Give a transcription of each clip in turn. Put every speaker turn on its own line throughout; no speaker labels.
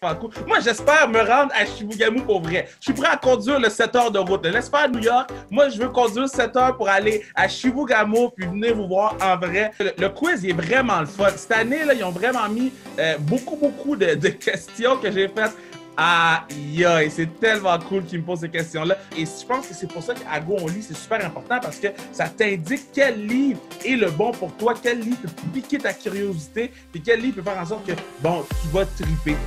Cool. Moi, j'espère me rendre à Chibougamau pour vrai. Je suis prêt à conduire le 7 heures de route. Laisse faire New York. Moi, je veux conduire 7 heures pour aller à Chibougamau puis venir vous voir en vrai. Le quiz est vraiment le fun. Cette année, là, ils ont vraiment mis beaucoup de questions que j'ai faites. Aïe, c'est tellement cool qu'ils me posent ces questions-là. Et je pense que c'est pour ça qu'à Go on lit, c'est super important parce que ça t'indique quel livre est le bon pour toi, quel livre peut piquer ta curiosité, puis quel livre peut faire en sorte que, bon, tu vas triper.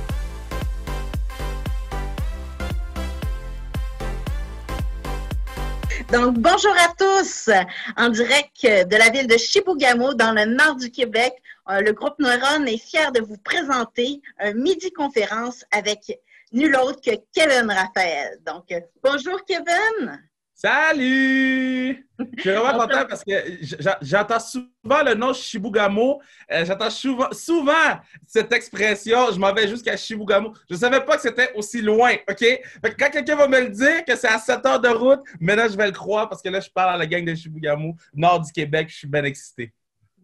Donc, bonjour à tous, en direct de la ville de Chibougamau, dans le nord du Québec. Le groupe Neuron est fier de vous présenter un midi-conférence avec nul autre que Kevin Raphaël. Donc, bonjour Kevin!
Salut! Je suis vraiment content parce que j'entends souvent le nom Chibougamau. J'entends souvent cette expression, je m'en vais jusqu'à Chibougamau. Je ne savais pas que c'était aussi loin, OK? Fait que quand quelqu'un va me le dire que c'est à 7 heures de route, maintenant je vais le croire parce que là, je parle à la gang de Chibougamau, nord du Québec, je suis bien excité.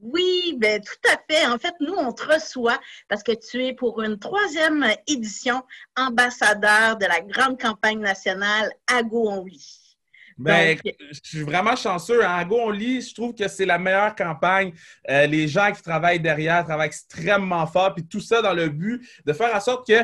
Oui, bien, tout à fait. En fait, nous, on te reçoit parce que tu es pour une 3e édition ambassadeur de la grande campagne nationale À Go on lit.
Ben, je suis vraiment chanceux. À Go on lit, je trouve que c'est la meilleure campagne. Les gens qui travaillent derrière travaillent extrêmement fort, puis tout ça dans le but de faire en sorte que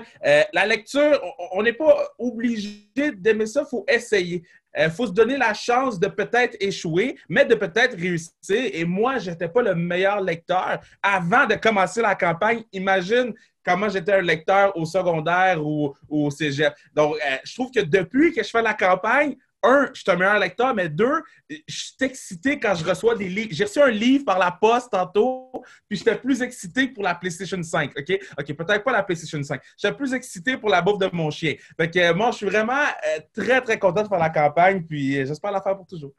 la lecture, on n'est pas obligé d'aimer ça, il faut essayer. Il faut se donner la chance de peut-être échouer, mais de peut-être réussir. Et moi, je n'étais pas le meilleur lecteur avant de commencer la campagne. Imagine comment j'étais un lecteur au secondaire ou au cégep. Donc, je trouve que depuis que je fais la campagne, je suis un meilleur lecteur, mais 2, je suis excité quand je reçois des livres. J'ai reçu un livre par la poste tantôt, puis j'étais plus excité pour la PlayStation 5, OK? OK, peut-être pas la PlayStation 5. J'étais plus excité pour la bouffe de mon chien. Fait que moi, je suis vraiment très content de faire la campagne, puis j'espère la faire pour toujours.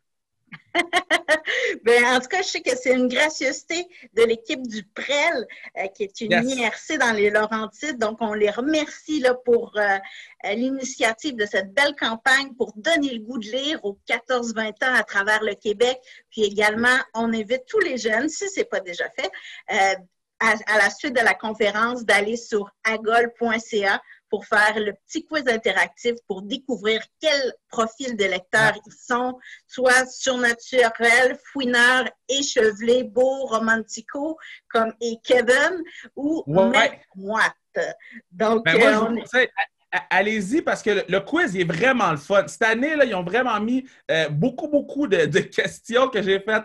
Bien, en tout cas, je sais que c'est une gracieuseté de l'équipe du PREL, qui est une IRC dans les Laurentides. Donc, on les remercie là, pour l'initiative de cette belle campagne pour donner le goût de lire aux 14-20 ans à travers le Québec. Puis également, on invite tous les jeunes, si ce n'est pas déjà fait, à la suite de la conférence, d'aller sur agol.ca pour faire le petit quiz interactif pour découvrir quel profil de lecteurs ils sont, soit surnaturel, fouineur, échevelé, beau, romantico, comme et Kevin, ou moite. Donc,
moi, je vous conseille, allez-y parce que le quiz est vraiment le fun. Cette année, là, ils ont vraiment mis beaucoup de questions que j'ai faites.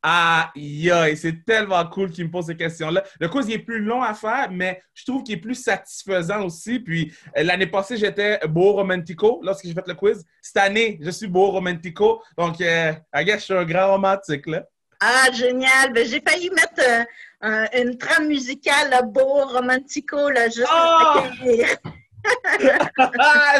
Aïe, c'est tellement cool qu'ils me posent ces questions-là. Le quiz il est plus long à faire, mais je trouve qu'il est plus satisfaisant aussi. Puis l'année passée, j'étais beau romantico lorsque j'ai fait le quiz. Cette année, je suis beau romantico. Donc, I guess, je suis un grand romantique, là.
Ah, génial! Ben, j'ai failli mettre une trame musicale, là, beau romantico, là, juste pour accueillir.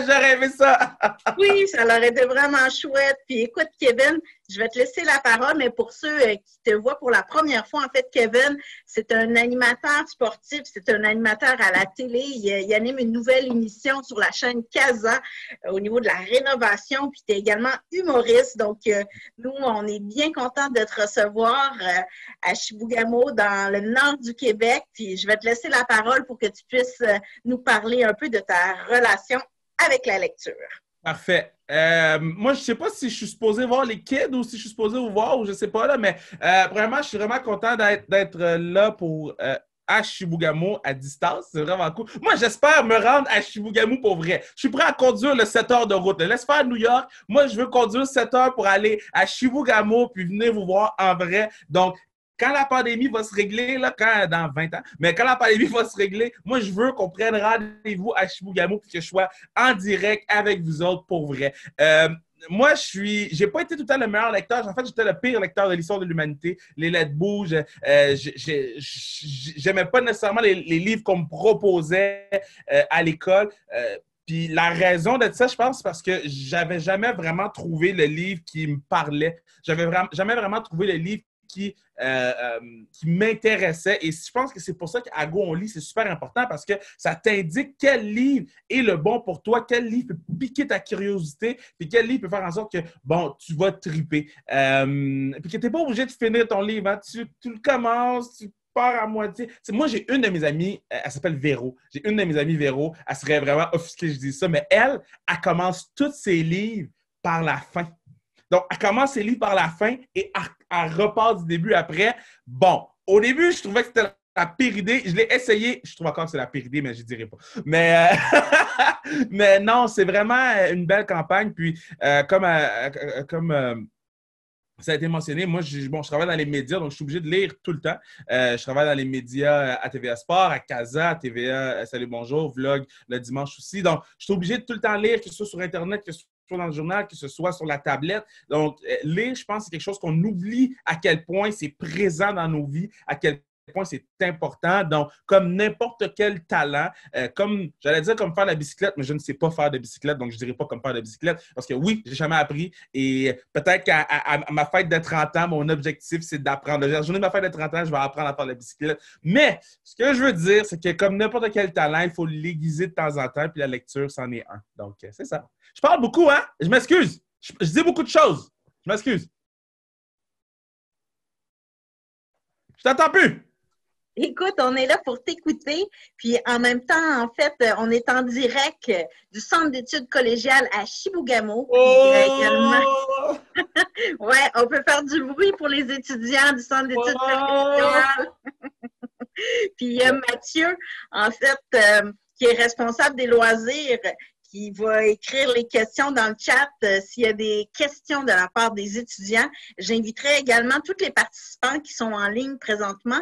J'aurais aimé ça!
Oui, ça leur été vraiment chouette. Puis écoute, Kevin, je vais te laisser la parole, mais pour ceux qui te voient pour la première fois, en fait, Kevin, c'est un animateur sportif, c'est un animateur à la télé. Il anime une nouvelle émission sur la chaîne Casa au niveau de la rénovation, puis tu es également humoriste. Donc, nous, on est bien contents de te recevoir à Chibougamau, dans le nord du Québec. Puis je vais te laisser la parole pour que tu puisses nous parler un peu de ta relation avec la lecture.
Parfait. Moi, je ne sais pas si je suis supposé voir les kids ou si je suis supposé vous voir ou je ne sais pas, là, mais vraiment, je suis vraiment content d'être là pour à Chibougamau à distance. C'est vraiment cool. Moi, j'espère me rendre à Chibougamau pour vrai. Je suis prêt à conduire le 7 heures de route. Laisse faire New York. Moi, je veux conduire 7 heures pour aller à Chibougamau puis venir vous voir en vrai. Donc, quand la pandémie va se régler, là, dans 20 ans, mais quand la pandémie va se régler, moi, je veux qu'on prenne rendez-vous à Chibougamau et que je sois en direct avec vous autres pour vrai. Moi, j'ai pas été tout le temps le meilleur lecteur. En fait, j'étais le pire lecteur de l'histoire de l'humanité. Les lettres bougent. J'aimais pas nécessairement les livres qu'on me proposait à l'école. Puis la raison de ça, je pense, c'est parce que j'avais jamais vraiment trouvé le livre qui me parlait. J'avais jamais vraiment trouvé le livre qui m'intéressait. Et je pense que c'est pour ça qu'à Go on lit, c'est super important parce que ça t'indique quel livre est le bon pour toi, quel livre peut piquer ta curiosité, puis quel livre peut faire en sorte que, bon, tu vas triper. Puis que tu n'es pas obligé de finir ton livre. Hein? Tu le commences, peur à moitié. T'sais, moi, j'ai une de mes amies, elle s'appelle Véro. J'ai une de mes amies, Véro, elle serait vraiment offusquée que je dise ça, mais elle commence tous ses livres par la fin. Donc, elle commence ses livres par la fin et elle repart du début après. Bon, au début, je trouvais que c'était la pire idée. Je l'ai essayé. Je trouve encore que c'est la pire idée, mais je ne dirai pas. Mais, mais non, c'est vraiment une belle campagne. Puis, comme ça a été mentionné, moi, je travaille dans les médias, donc je suis obligé de lire tout le temps. Je travaille dans les médias à TVA Sport, à Casa, à TVA Salut Bonjour, Vlog le dimanche aussi. Donc, je suis obligé de tout le temps lire, que ce soit sur Internet, que ce soit dans le journal, que ce soit sur la tablette. Donc, lire, je pense, c'est quelque chose qu'on oublie à quel point c'est présent dans nos vies, à quel point c'est important. Donc, comme n'importe quel talent, comme, j'allais dire comme faire la bicyclette, mais je ne sais pas faire de bicyclette, donc je ne dirais pas comme faire de bicyclette, parce que oui, j'ai jamais appris. Et peut-être qu'à ma fête de 30 ans, mon objectif, c'est d'apprendre. La journée de ma fête de 30 ans, je vais apprendre à faire la bicyclette. Mais, ce que je veux dire, c'est que comme n'importe quel talent, il faut l'aiguiser de temps en temps, puis la lecture, c'en est un. Donc, c'est ça. Je parle beaucoup, hein? Je m'excuse. Je dis beaucoup de choses. Je m'excuse. Je t'entends plus.
Écoute, on est là pour t'écouter. Puis en même temps, en fait, on est en direct du Centre d'études collégiales à Chibougamau.
Oh!
Ouais, on peut faire du bruit pour les étudiants du Centre d'études collégiales. Puis il y a Mathieu, en fait, qui est responsable des loisirs, qui va écrire les questions dans le chat s'il y a des questions de la part des étudiants. J'inviterai également tous les participants qui sont en ligne présentement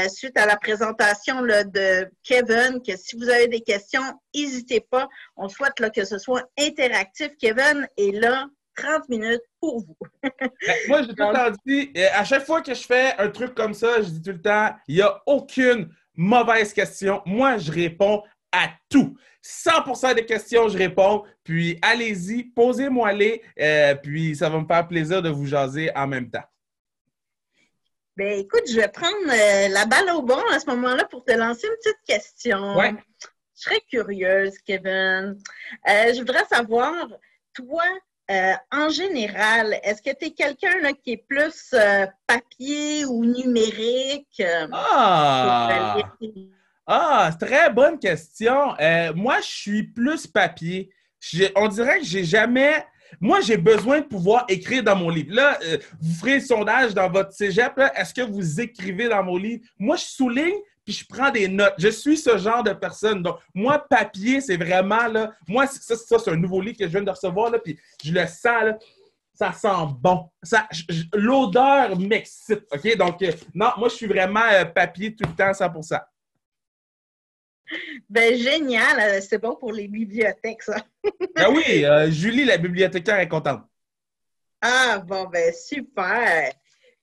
suite à la présentation là, de Kevin, que si vous avez des questions, n'hésitez pas. On souhaite là, que ce soit interactif. Kevin est là 30 minutes pour vous.
Moi, j'ai tout le temps dit, à chaque fois que je fais un truc comme ça, je dis tout le temps, il n'y a aucune mauvaise question. Moi, je réponds à tout. 100% des questions, je réponds. Puis, allez-y, posez-moi-les. Puis, ça va me faire plaisir de vous jaser en même temps.
Ben, écoute, je vais prendre la balle au bon à ce moment-là pour te lancer une petite question.
Ouais.
Je serais curieuse, Kevin. Je voudrais savoir, toi, en général, est-ce que tu es quelqu'un là, qui est plus papier ou numérique?
Très bonne question. Moi, je suis plus papier. On dirait que j'ai jamais... Moi, j'ai besoin de pouvoir écrire dans mon livre. Là, vous ferez le sondage dans votre cégep. Est-ce que vous écrivez dans mon livre? Moi, je souligne puis je prends des notes. Je suis ce genre de personne. Donc, moi, papier, c'est vraiment, là... Moi, ça c'est un nouveau livre que je viens de recevoir, là, puis je le sens, là. Ça sent bon. L'odeur m'excite, OK? Donc, non, moi, je suis vraiment papier tout le temps, 100%.
Ben, génial. C'est bon pour les bibliothèques, ça.
Ben oui, Julie, la bibliothécaire, est contente.
Ah, bon, ben, super.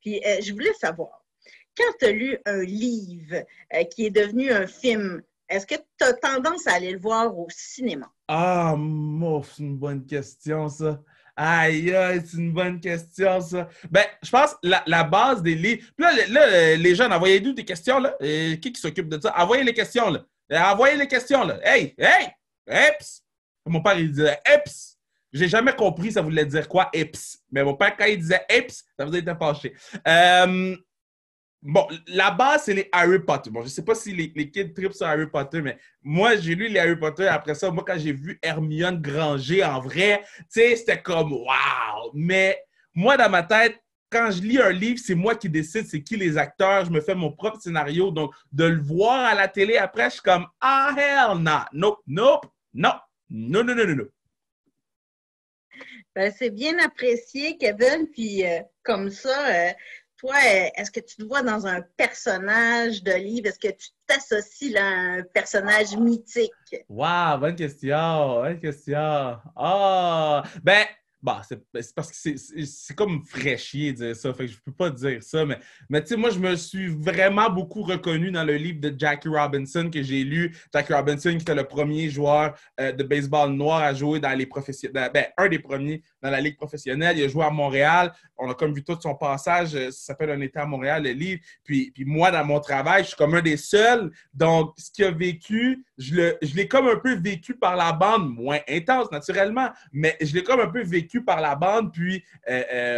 Puis, je voulais savoir, quand tu as lu un livre qui est devenu un film, est-ce que tu as tendance à aller le voir au cinéma?
Ah, c'est une bonne question, ça. Aïe, aïe, c'est une bonne question, ça. Ben, je pense la base des livres. Puis là, les jeunes, envoyez-nous des questions, là. Qui s'occupe de ça? Envoyez les questions, là. Envoyez les questions, là. Hey, hey, eps! Mon père, il disait eps. J'ai jamais compris ça voulait dire quoi, eps. Mais mon père, quand il disait eps, ça faisait être fâché. Bon, la base, c'est les Harry Potter. Bon, je ne sais pas si les kids trippent sur Harry Potter, mais moi, j'ai lu les Harry Potter. Après ça, moi, quand j'ai vu Hermione Granger en vrai, tu sais, c'était comme « wow ». Mais moi, dans ma tête, quand je lis un livre, c'est moi qui décide c'est qui les acteurs. Je me fais mon propre scénario. Donc, de le voir à la télé après, je suis comme « ah, hell no, nope, nope, non, non, non, non, non, non ».
Ben, c'est bien apprécié, Kevin. Puis, comme ça... toi, est-ce que tu te vois dans un personnage de livre? Est-ce que tu t'associes là, à un personnage mythique?
Wow, bonne question, bonne question. Ah, c'est parce que c'est comme fraîchier de dire ça, fait que je peux pas dire ça, mais tu sais, moi, je me suis vraiment beaucoup reconnu dans le livre de Jackie Robinson que j'ai lu. Jackie Robinson, qui était le premier joueur de baseball noir à jouer dans les professionnels, un des premiers dans la ligue professionnelle. Il a joué à Montréal. On a comme vu tout son passage. Ça s'appelle Un été à Montréal, le livre. Puis moi, dans mon travail, je suis comme un des seuls. Donc, ce qu'il a vécu, je l'ai comme un peu vécu par la bande, moins intense, naturellement, mais je l'ai comme un peu vécu par la bande. Puis,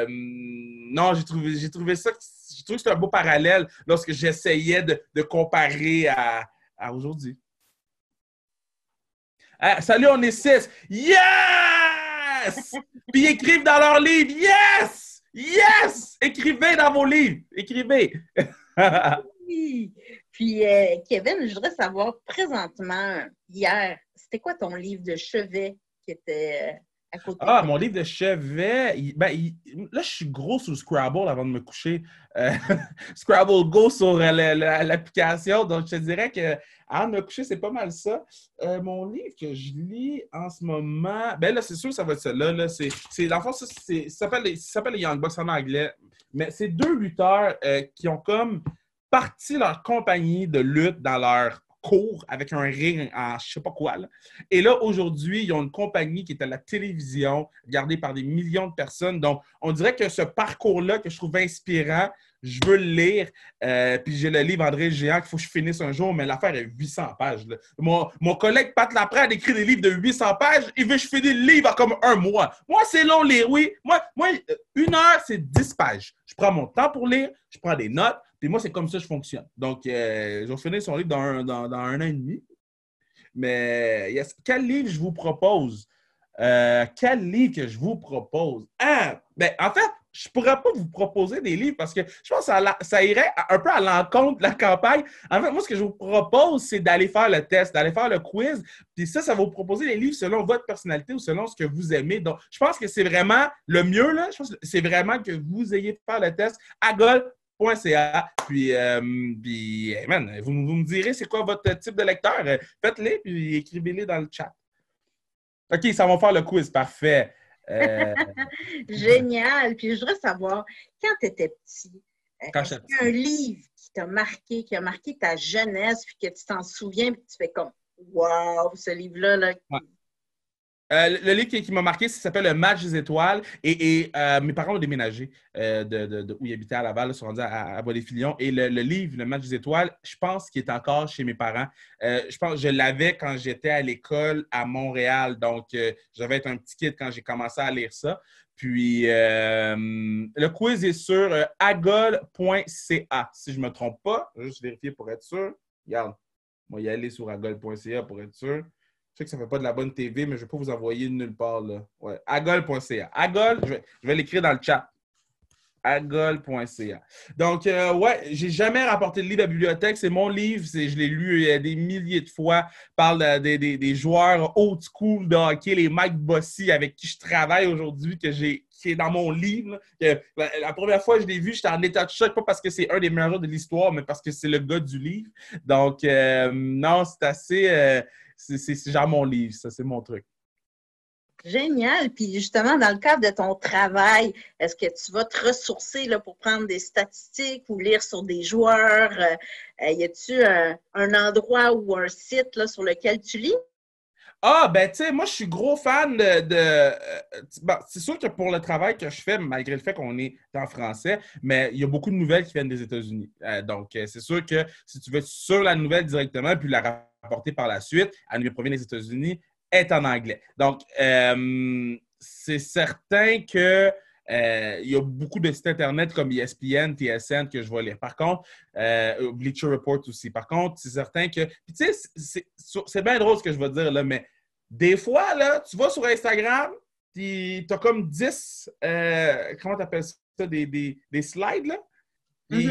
non, j'ai trouvé ça je trouve que c'est un beau parallèle lorsque j'essayais de comparer à aujourd'hui. Salut, on est 6. Yes! Puis ils écrivent dans leurs livres. Yes! Yes! Écrivez dans vos livres. Écrivez.
Oui. Puis, Kevin, je voudrais savoir, présentement, hier, c'était quoi ton livre de chevet qui était à côté de toi?
Mon livre de chevet, là, je suis gros sur Scrabble avant de me coucher. Scrabble Go sur l'application. Donc, je te dirais que avant de me coucher, c'est pas mal ça. Mon livre que je lis en ce moment, ben là, c'est sûr que ça va être celui-là. Là. Dans le fond, ça s'appelle les Young Bucks en anglais. Mais c'est 2 lutteurs qui ont comme parti leur compagnie de lutte dans leur cours avec un ring en je sais pas quoi. Là. Et là, aujourd'hui, ils ont une compagnie qui est à la télévision, regardée par des millions de personnes. Donc, on dirait que ce parcours-là que je trouve inspirant, je veux le lire. Puis j'ai le livre André le Géant qu'il faut que je finisse un jour, mais l'affaire est 800 pages. Là. Mon collègue Pat Laprade écrit des livres de 800 pages. Il veut que je finisse le livre en comme un mois. Moi, c'est long lire, oui. Moi, 1 heure, c'est 10 pages. Je prends mon temps pour lire, je prends des notes. Puis moi, c'est comme ça que je fonctionne. Donc, je vais finir son livre dans un an et demi. Mais quel livre je vous propose? Quel livre que je vous propose? En fait, je ne pourrais pas vous proposer des livres parce que je pense que ça irait un peu à l'encontre de la campagne. En fait, moi, ce que je vous propose, c'est d'aller faire le test, d'aller faire le quiz. Puis ça va vous proposer des livres selon votre personnalité ou selon ce que vous aimez. Donc, je pense que c'est vraiment le mieux, là. Je pense que c'est vraiment que vous ayez fait le test à Gol.ca. Puis, hey man, vous me direz c'est quoi votre type de lecteur. Faites-les puis écrivez-les dans le chat. OK, ça va faire le quiz. Parfait.
Génial! Puis je voudrais savoir, quand tu étais petit, est-ce qu'il y a un livre qui a marqué ta jeunesse, puis que tu t'en souviens, puis tu fais comme wow, ce livre-là, là.
Ouais. Le livre qui m'a marqué, ça s'appelle Le Match des étoiles. Et mes parents ont déménagé où ils habitaient à Laval, ils sont rendus à Bois-des-Filions. Et le livre, Le Match des étoiles, je pense qu'il est encore chez mes parents. Je pense que je l'avais quand j'étais à l'école à Montréal. Donc, j'avais été un petit kid quand j'ai commencé à lire ça. Puis, le quiz est sur agol.ca. Si je ne me trompe pas, je vais juste vérifier pour être sûr. Regarde, moi, y aller sur agol.ca pour être sûr. Je sais que ça ne fait pas de la bonne TV, mais je ne vais pas vous envoyer nulle part. Là. Ouais. Agol.ca. Agol, je vais l'écrire dans le chat. Agol.ca. Donc, ouais, j'ai jamais rapporté le livre à la bibliothèque. C'est mon livre. Je l'ai lu des milliers de fois. Parle des joueurs old school de hockey, les Mike Bossy avec qui je travaille aujourd'hui, qui est dans mon livre. La première fois que je l'ai vu, j'étais en état de choc, pas parce que c'est un des meilleurs de l'histoire, mais parce que c'est le gars du livre. Donc, non, c'est assez... c'est genre mon livre, ça, c'est mon truc.
Génial. Puis justement, dans le cadre de ton travail, est-ce que tu vas te ressourcer là, pour prendre des statistiques ou lire sur des joueurs? Y a-t-il un endroit ou un site là, sur lequel tu lis?
Ben, tu sais, moi, je suis gros fan bon, c'est sûr que pour le travail que je fais, malgré le fait qu'on est en français, mais il y a beaucoup de nouvelles qui viennent des États-Unis. Donc, c'est sûr que si tu veux être sur la nouvelle directement puis la rapporter par la suite, la nouvelle provient des États-Unis, est en anglais. Donc, c'est certain que il y a beaucoup de sites Internet comme ESPN, TSN que je vais lire. Par contre, Bleacher Report aussi. Par contre, c'est certain que... Puis tu sais, c'est bien drôle ce que je vais dire, là, mais des fois, là, tu vas sur Instagram, puis tu as comme 10... comment tu appelles ça? Des slides, là? Puis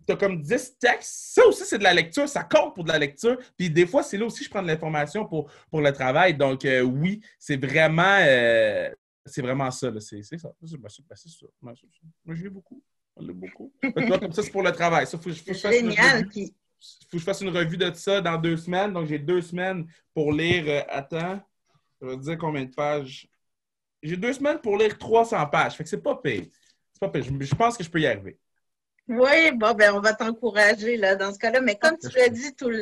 t'as comme 10 textes. Ça aussi, c'est de la lecture. Ça compte pour de la lecture. Puis des fois, c'est là aussi que je prends de l'information pour le travail. Donc, oui, c'est vraiment ça. C'est ça. C'est ça. Moi, je lis beaucoup. Je lis beaucoup. Comme ça, c'est pour le travail. Ça, faut que je fasse une revue de ça dans 2 semaines. Donc, j'ai 2 semaines pour lire... attends, je vais te dire combien de pages. J'ai 2 semaines pour lire 300 pages. Fait que c'est pas pire. C'est pas pire. Je pense que je peux y arriver.
Oui, bon, ben on va t'encourager là, dans ce cas-là. Mais comme tu l'as dit tout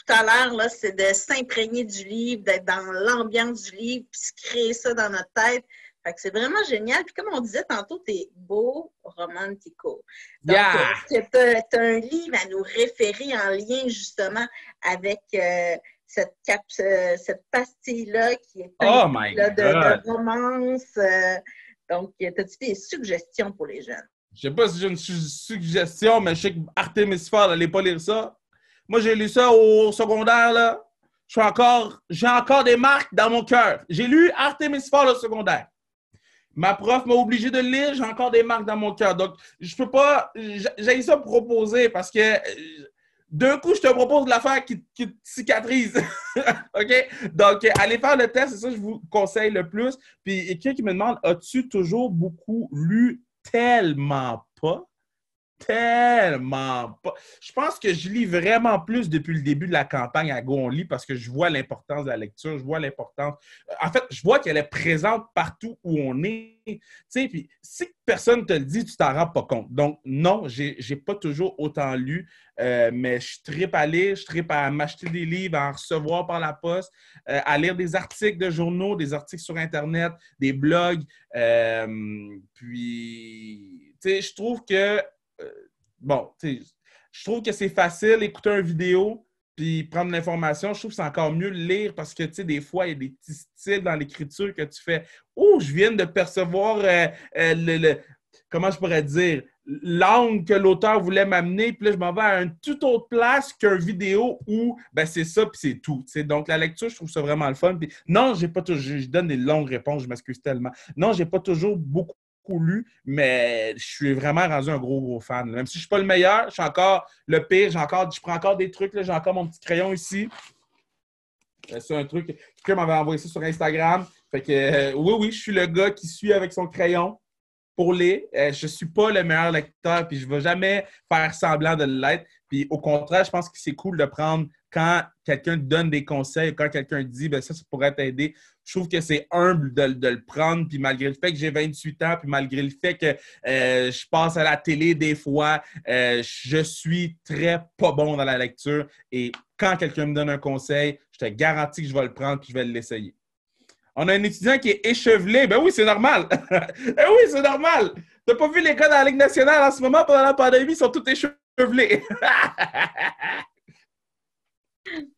à l'heure, là, c'est de s'imprégner du livre, d'être dans l'ambiance du livre, puis se créer ça dans notre tête. Fait que c'est vraiment génial. Puis comme on disait tantôt, t'es beau romantico. Donc, tu as un livre à nous référer en lien justement avec cette pastille-là qui est de romance. Donc, as-tu des suggestions pour les jeunes?
Je sais pas si j'ai une suggestion, mais je sais que Artemis Fowl n'allait pas lire ça. Moi, j'ai lu ça au secondaire, là. J'ai encore des marques dans mon cœur. J'ai lu Artemis Fowl au secondaire. Ma prof m'a obligé de le lire, j'ai encore des marques dans mon cœur. Donc, je peux pas. J'ai ça proposer parce que d'un coup, je te propose de l'affaire qui te cicatrise. OK? Donc, allez faire le test, c'est ça que je vous conseille le plus. Puis, quelqu'un qui me demande, as-tu toujours beaucoup lu? Tellement pas. Tellement pas. Je pense que je lis vraiment plus depuis le début de la campagne à Go on lit parce que je vois l'importance de la lecture, je vois l'importance. En fait, je vois qu'elle est présente partout où on est. Tu sais, puis si personne te le dit, tu t'en rends pas compte. Donc, non, j'ai pas toujours autant lu, mais je trippe à lire, je trippe à m'acheter des livres, à en recevoir par la poste, à lire des articles de journaux, des articles sur Internet, des blogs. Puis, tu sais, je trouve que bon, je trouve que c'est facile écouter une vidéo puis prendre l'information. Je trouve que c'est encore mieux lire parce que, tu sais, des fois, il y a des petits styles dans l'écriture que tu fais. Oh, je viens de percevoir comment je pourrais dire, l'angle que l'auteur voulait m'amener, puis là, je m'en vais à une toute autre place qu'une vidéo où, ben, c'est ça, puis c'est tout. T'sais. Donc, la lecture, je trouve ça vraiment le fun. Puis, non, j'ai pas toujours, je donne des longues réponses, je m'excuse tellement. Non, j'ai pas toujours beaucoup lu, mais je suis vraiment rendu un gros fan. Même si je ne suis pas le meilleur, je suis encore le pire. Je prends encore des trucs. J'ai encore mon petit crayon ici. C'est un truc. Quelqu'un m'avait envoyé ça sur Instagram. Fait que oui, je suis le gars qui suit avec son crayon pour lire. Je ne suis pas le meilleur lecteur, puis je ne vais jamais faire semblant de l'être. Puis au contraire, je pense que c'est cool de prendre quand quelqu'un te donne des conseils, quand quelqu'un te dit ben ça pourrait t'aider. Je trouve que c'est humble de le prendre, puis malgré le fait que j'ai 28 ans, puis malgré le fait que je passe à la télé des fois, je suis très pas bon dans la lecture. Et quand quelqu'un me donne un conseil, je te garantis que je vais le prendre puis je vais l'essayer. On a un étudiant qui est échevelé. Ben oui, c'est normal. Ben oui, c'est normal. T'as pas vu les gars dans la Ligue nationale en ce moment pendant la pandémie, ils sont tous échevelés.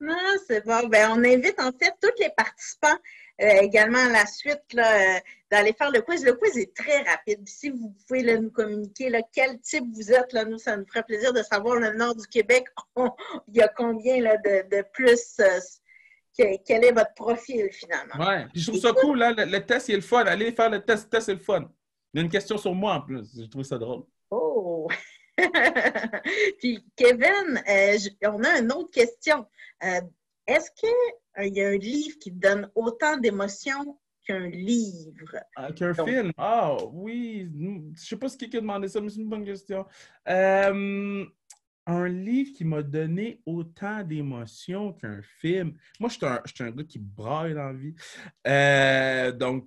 Non, c'est bon. Ben, on invite en fait tous les participants également à la suite d'aller faire le quiz. Le quiz est très rapide. Si vous pouvez là, nous communiquer là, quel type vous êtes, là, nous, ça nous ferait plaisir de savoir le nord du Québec. Il y a combien là, de plus, quel est votre profil finalement?
Ouais, puis je trouve ça cool, là, le test, il est le fun. Allez faire le test, c'est le fun. Il y a une question sur moi en plus. J'ai trouvé ça drôle.
Oh! Puis Kevin, on a une autre question. Est-ce qu'il y a un livre qui donne autant d'émotions qu'un livre?
Qu'un film? Ah oui. Je ne sais pas ce qui a demandé ça, mais c'est une bonne question. Un livre qui m'a donné autant d'émotions qu'un film. Moi, je suis un gars qui braille dans la vie. Donc,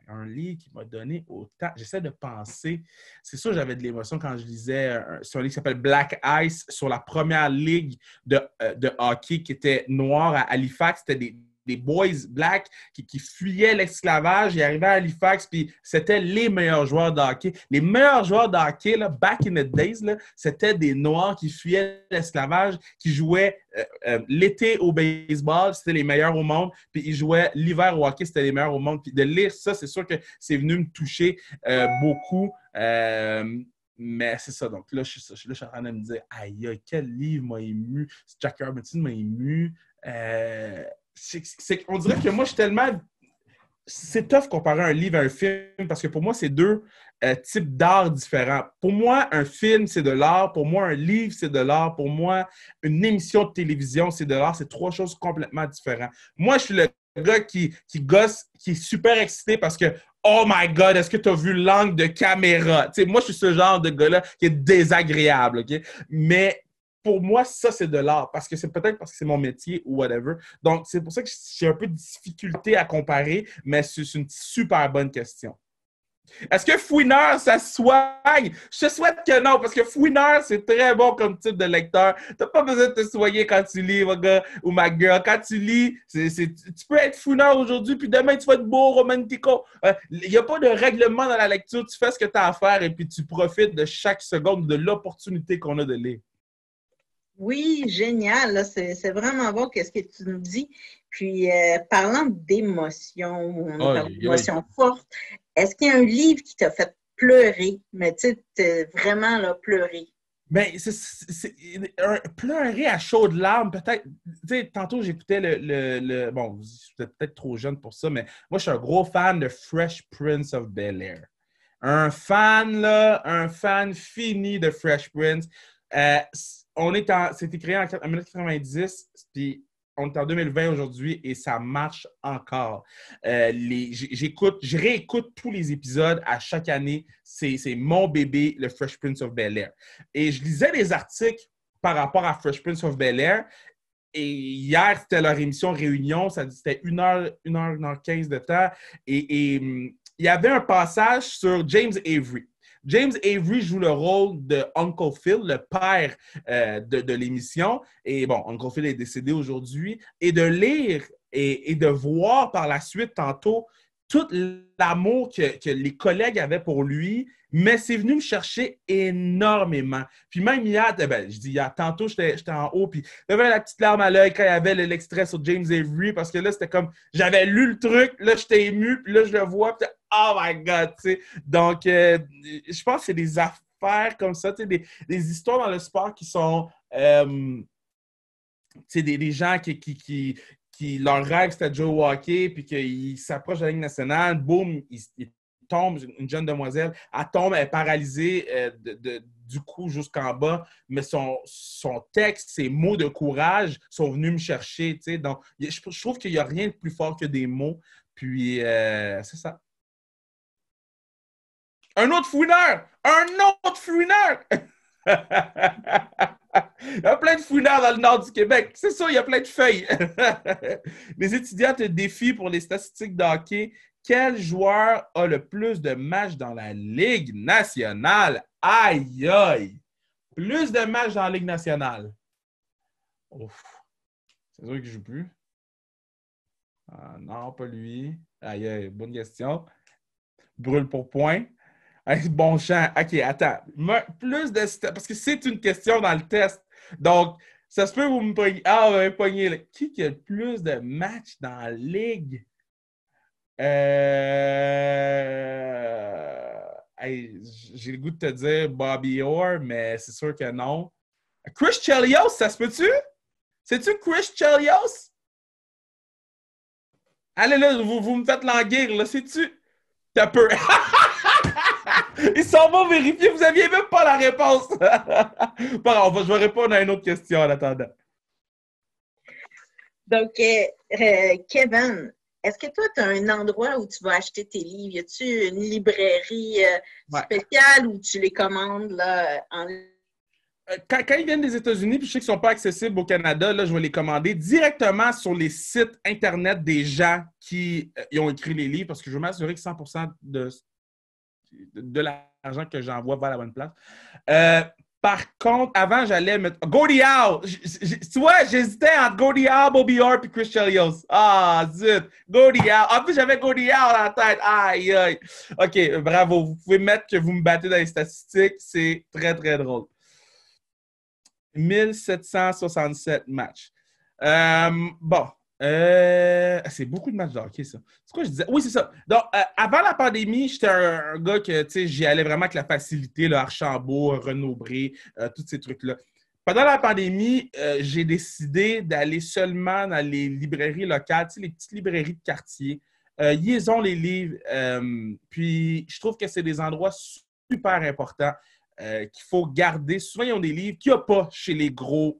un livre qui m'a donné autant. J'essaie de penser. C'est sûr, j'avais de l'émotion quand je lisais. C'est un livre qui s'appelle Black Ice sur la première ligue de hockey qui était noire à Halifax. C'était des boys blacks qui fuyaient l'esclavage. Ils arrivaient à Halifax, puis c'était les meilleurs joueurs de hockey. Les meilleurs joueurs de hockey, là, back in the days, là, c'était des Noirs qui fuyaient l'esclavage, qui jouaient l'été au baseball, c'était les meilleurs au monde, puis ils jouaient l'hiver au hockey, c'était les meilleurs au monde. Puis de lire ça, c'est sûr que c'est venu me toucher beaucoup. Mais c'est ça. Donc là, je suis en train de me dire, aïe, quel livre m'a ému? Jack Armitage m'a ému. On dirait que moi, je suis tellement... C'est tough comparer un livre à un film parce que pour moi, c'est deux types d'art différents. Pour moi, un film, c'est de l'art. Pour moi, un livre, c'est de l'art. Pour moi, une émission de télévision, c'est de l'art. C'est trois choses complètement différentes. Moi, je suis le gars qui gosse, qui est super excité parce que oh my God, est-ce que tu as vu l'angle de caméra? Tu sais, moi, je suis ce genre de gars-là qui est désagréable. OK? Mais pour moi, ça, c'est de l'art. Parce que c'est peut-être parce que c'est mon métier ou whatever. Donc, c'est pour ça que j'ai un peu de difficulté à comparer, mais c'est une super bonne question. Est-ce que Fouineur, ça soigne? Je te souhaite que non, parce que Fouineur, c'est très bon comme type de lecteur. Tu n'as pas besoin de te soigner quand tu lis, mon gars ou ma girl. Quand tu lis, tu peux être Fouineur aujourd'hui, puis demain, tu vas être beau, romantico. Il n'y a pas de règlement dans la lecture. Tu fais ce que tu as à faire et puis tu profites de chaque seconde de l'opportunité qu'on a de lire.
Oui, génial. Là, c'est vraiment bon qu'est-ce que tu nous dis. Puis, parlant d'émotions, d'émotions fortes, est-ce qu'il y a un livre qui t'a fait pleuré, mais tu sais, vraiment là, pleuré.
Ben, pleurer à chaudes larmes, peut-être. Tu sais, tantôt, j'écoutais bon, je suis peut-être trop jeune pour ça, mais moi, je suis un gros fan de Fresh Prince of Bel-Air. Un fan fini de Fresh Prince. C'était créé en 1990, puis on est en 2020 aujourd'hui et ça marche encore. Je réécoute tous les épisodes à chaque année. C'est mon bébé, le Fresh Prince of Bel-Air. Et je lisais les articles par rapport à Fresh Prince of Bel-Air. Et hier, c'était leur émission Réunion. C'était 1 heure 15 de temps. Et il y avait un passage sur James Avery. James Avery joue le rôle de Uncle Phil, le père de l'émission. Et bon, Uncle Phil est décédé aujourd'hui. Et de lire et de voir par la suite tantôt tout l'amour que les collègues avaient pour lui, mais c'est venu me chercher énormément. Puis même hier, tantôt, j'étais en haut, puis j'avais la petite larme à l'œil quand il y avait l'extrait sur James Avery, parce que là, c'était comme, j'avais lu le truc, là, j'étais ému, puis là, je le vois, puis oh my God, tu sais. Donc, je pense que c'est des affaires comme ça, tu sais, des histoires dans le sport qui sont, tu sais, des gens qui leur rêve, c'était de jouer au hockey, puis qu'ils s'approchent de la Ligue nationale, boum, ils tombent, une jeune demoiselle, elle tombe, elle est paralysée du cou jusqu'en bas, mais son texte, ses mots de courage sont venus me chercher, tu sais. Donc, je trouve qu'il n'y a rien de plus fort que des mots, puis c'est ça. Un autre fouineur! Un autre fouineur! Il y a plein de fouineurs dans le nord du Québec. C'est ça, il y a plein de feuilles. Les étudiants te défient pour les statistiques de hockey. Quel joueur a le plus de matchs dans la Ligue nationale? Aïe, aïe! Plus de matchs dans la Ligue nationale. Ouf. C'est sûr qu'il ne joue plus. Ah, non, pas lui. Aïe, aïe, bonne question. Brûle pour point. Bon champ. OK, attends. Plus de... Parce que c'est une question dans le test. Donc, ça se peut que vous me pognez. Ah, vous m'avez pogné. Là. Qui a le plus de matchs dans la Ligue? J'ai le goût de te dire Bobby Orr, mais c'est sûr que non. Chris Chelios, ça se peut-tu? C'est-tu Chris Chelios? Allez là, vous me faites languir, là. C'est-tu? T'as peur. Ils s'en vont vérifier. Vous n'aviez même pas la réponse. Je vais répondre à une autre question en attendant.
Donc, Kevin, est-ce que toi, tu as un endroit où tu vas acheter tes livres? Y a-tu une librairie spéciale où tu les commandes là, en ligne?
Quand ils viennent des États-Unis, puis je sais qu'ils ne sont pas accessibles au Canada, là, je vais les commander directement sur les sites Internet des gens qui ont écrit les livres parce que je veux m'assurer que 100% de l'argent que j'envoie va à la bonne place. Par contre, avant, j'allais mettre Gordie Howe. Tu vois, j'hésitais entre Gordie Howe, Bobby Orr et Chris Chelios. Ah, zut. Gordie Howe. En plus, j'avais Gordie Howe dans la tête. Aïe, aïe. OK, bravo. Vous pouvez mettre que vous me battez dans les statistiques. C'est très, très drôle. 1767 matchs. Bon. C'est beaucoup de matchs de hockey, ça. C'est quoi je disais? Oui, c'est ça. Donc, avant la pandémie, j'étais un gars que, tu sais, j'y allais vraiment avec la facilité, là, Archambault, Renaud-Bré, tous ces trucs-là. Pendant la pandémie, j'ai décidé d'aller seulement dans les librairies locales, tu sais, les petites librairies de quartier. Ils ont les livres. Puis, je trouve que c'est des endroits super importants qu'il faut garder. Souvent, ils ont des livres qu'il n'y a pas chez les grosses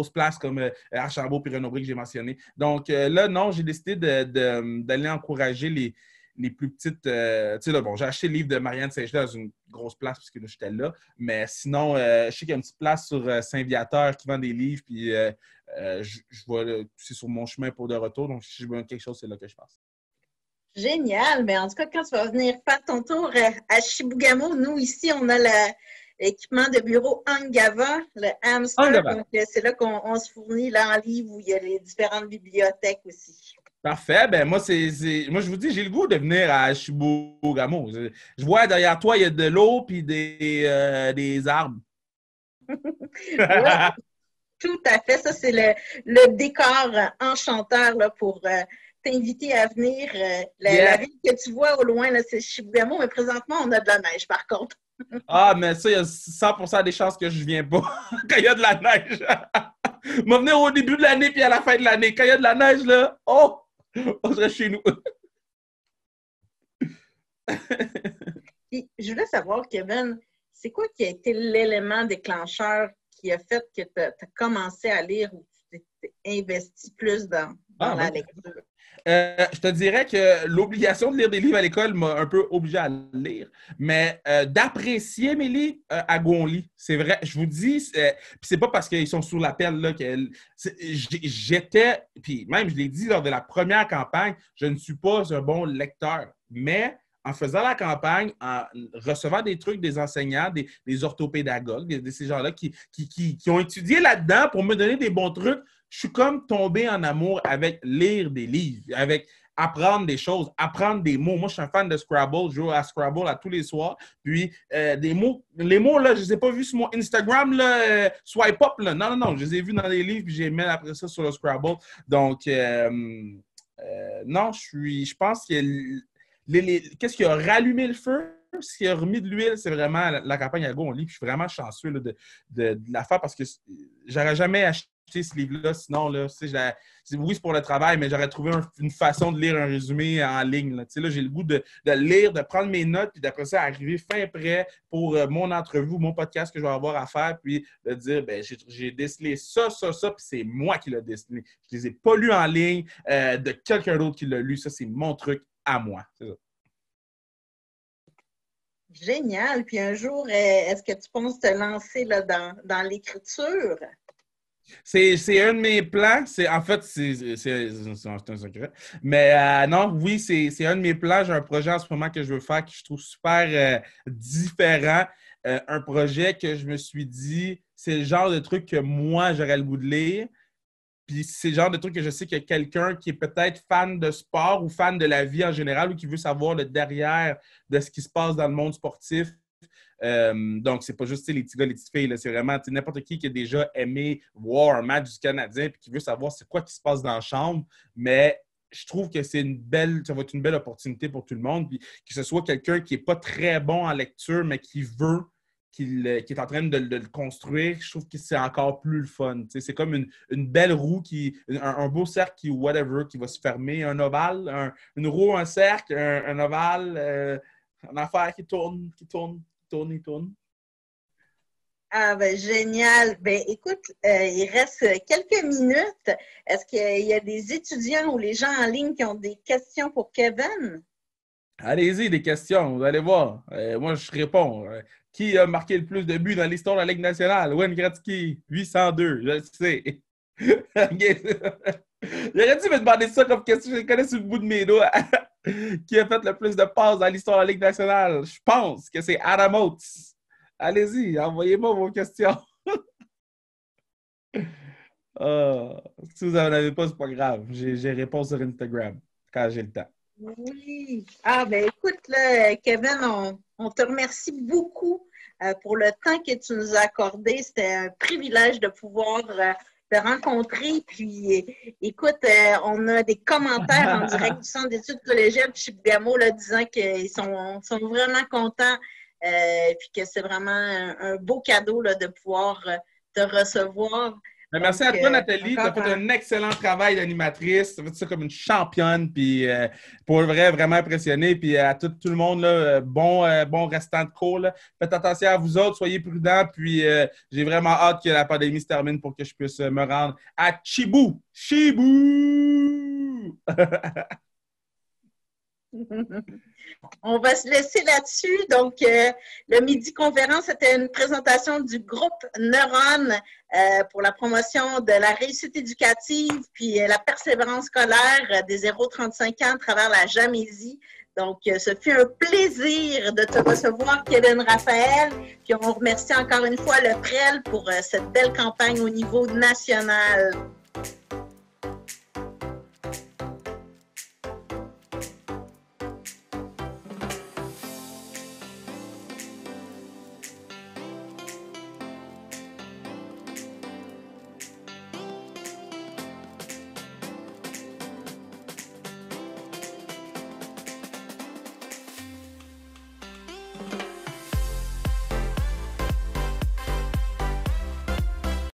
places comme Archambault et Renaud-Bré que j'ai mentionné. Donc là, non, j'ai décidé d'aller encourager les plus petites. Tu sais, là, bon, j'ai acheté le livre de Marianne Saint-Gelais dans une grosse place parce que là, j'étais là. Mais sinon, je sais qu'il y a une petite place sur Saint-Viateur qui vend des livres. Puis je vois, c'est sur mon chemin pour de retour. Donc, si je veux quelque chose, c'est là que je passe.
Génial. Mais en tout cas, quand tu vas venir faire ton tour à Chibougamau, nous, ici, on a l'équipement de bureau Angava, le Hamster. Donc, c'est là qu'on se fournit là, en livre où il y a les différentes bibliothèques aussi.
Parfait. Ben moi, moi, je vous dis, j'ai le goût de venir à Chibougamau. Je vois derrière toi, il y a de l'eau et des arbres.
Oui, tout à fait. Ça, c'est le décor enchanteur là, pour t'inviter à venir. La ville que tu vois au loin, c'est Chibougamau, mais présentement, on a de la neige, par contre.
Ah, mais ça, il y a 100% des chances que je ne viens pas quand il y a de la neige. Je vais venir au début de l'année puis à la fin de l'année. Quand il y a de la neige, là, on serait chez nous.
Puis, je voulais savoir, Kevin, c'est quoi qui a été l'élément déclencheur qui a fait que tu as commencé à lire ou tu t'es investi plus dans la lecture?
Je te dirais que l'obligation de lire des livres à l'école m'a un peu obligé à lire, mais d'apprécier mes livres à Gonly, c'est vrai. Je vous dis, c'est pas parce qu'ils sont sur la pelle là j'étais, puis même je l'ai dit lors de la première campagne, je ne suis pas un bon lecteur, mais en faisant la campagne, en recevant des trucs des enseignants, des orthopédagogues, ces gens-là qui ont étudié là-dedans pour me donner des bons trucs, je suis comme tombé en amour avec lire des livres, avec apprendre des choses, apprendre des mots. Moi, je suis un fan de Scrabble, je joue à Scrabble tous les soirs. Puis, les mots, là, je ne les ai pas vus sur mon Instagram, là, swipe up, là. Non, je les ai vus dans les livres, puis j'ai mis après ça sur le Scrabble. Donc, non, je pense que qu'est-ce qui a rallumé le feu? Ce qui a remis de l'huile, c'est vraiment la campagne à Go. On lit. Puis je suis vraiment chanceux là, de la faire parce que j'aurais jamais acheté ce livre-là. Sinon, là, oui, c'est pour le travail, mais j'aurais trouvé une façon de lire un résumé en ligne. Là, là j'ai le goût de lire, de prendre mes notes, puis d'après ça, arriver fin prêt pour mon entrevue, mon podcast que je vais avoir à faire, puis de dire, ben j'ai décelé ça, puis c'est moi qui l'ai décelé. Je ne les ai pas lus en ligne de quelqu'un d'autre qui l'a lu. Ça, c'est mon truc à moi. C'est ça.
Génial. Puis un jour, est-ce que tu penses te lancer là, dans l'écriture?
C'est un de mes plans. En fait, c'est un secret. Mais non, oui, c'est un de mes plans. J'ai un projet en ce moment que je veux faire que je trouve super différent. Un projet que je me suis dit, c'est le genre de truc que moi, j'aurais le goût de lire. Puis c'est le genre de truc que je sais qu'il y a quelqu'un qui est peut-être fan de sport ou fan de la vie en général ou qui veut savoir le derrière de ce qui se passe dans le monde sportif. Donc, c'est pas juste les petits gars, les petites filles. C'est vraiment n'importe qui a déjà aimé voir un match du Canadien et qui veut savoir c'est quoi qui se passe dans la chambre. Mais je trouve que ça va être une belle opportunité pour tout le monde. Puis que ce soit quelqu'un qui n'est pas très bon en lecture, mais qui veut qui est en train de le construire, je trouve que c'est encore plus le fun. T'sais, c'est comme une belle roue, un beau cercle qui va se fermer, un ovale, une roue, un cercle, un ovale, une affaire qui tourne.
Ah ben génial. Ben écoute, il reste quelques minutes. Est-ce qu'il y a des étudiants ou les gens en ligne qui ont des questions pour Kevin?
Allez-y, des questions, vous allez voir. Moi, je réponds. Qui a marqué le plus de buts dans l'histoire de la Ligue nationale? Wayne Gretzky, 802, je le sais. J'aurais dû me demander ça comme question, je le connais sur le bout de mes doigts. Qui a fait le plus de passes dans l'histoire de la Ligue nationale? Je pense que c'est Adam Oates. Allez-y, envoyez-moi vos questions. Si vous n'en avez pas, c'est pas grave. J'ai réponse sur Instagram quand j'ai le temps.
Oui. Ah, ben écoute, là, Kevin, on te remercie beaucoup pour le temps que tu nous as accordé. C'était un privilège de pouvoir te rencontrer. Puis, écoute, on a des commentaires en direct du Centre d'études collégiales de Chibougamau disant qu'ils sont vraiment contents puis que c'est vraiment un beau cadeau là, de pouvoir te recevoir.
Merci à toi, Nathalie. Tu as fait un excellent travail d'animatrice. Tu as fait ça comme une championne. Puis, pour le vrai, vraiment impressionné. Puis, à tout le monde, là, bon restant de cours. Là. Faites attention à vous autres. Soyez prudents. Puis, j'ai vraiment hâte que la pandémie se termine pour que je puisse me rendre à Chibou. Chibou!
On va se laisser là-dessus. Donc, le Midi Conférence, c'était une présentation du groupe Neuron pour la promotion de la réussite éducative puis la persévérance scolaire des 0-35 ans à travers la Jamésie. Donc, ce fut un plaisir de te recevoir, Kevin Raphaël. Puis, on remercie encore une fois le PREL pour cette belle campagne au niveau national.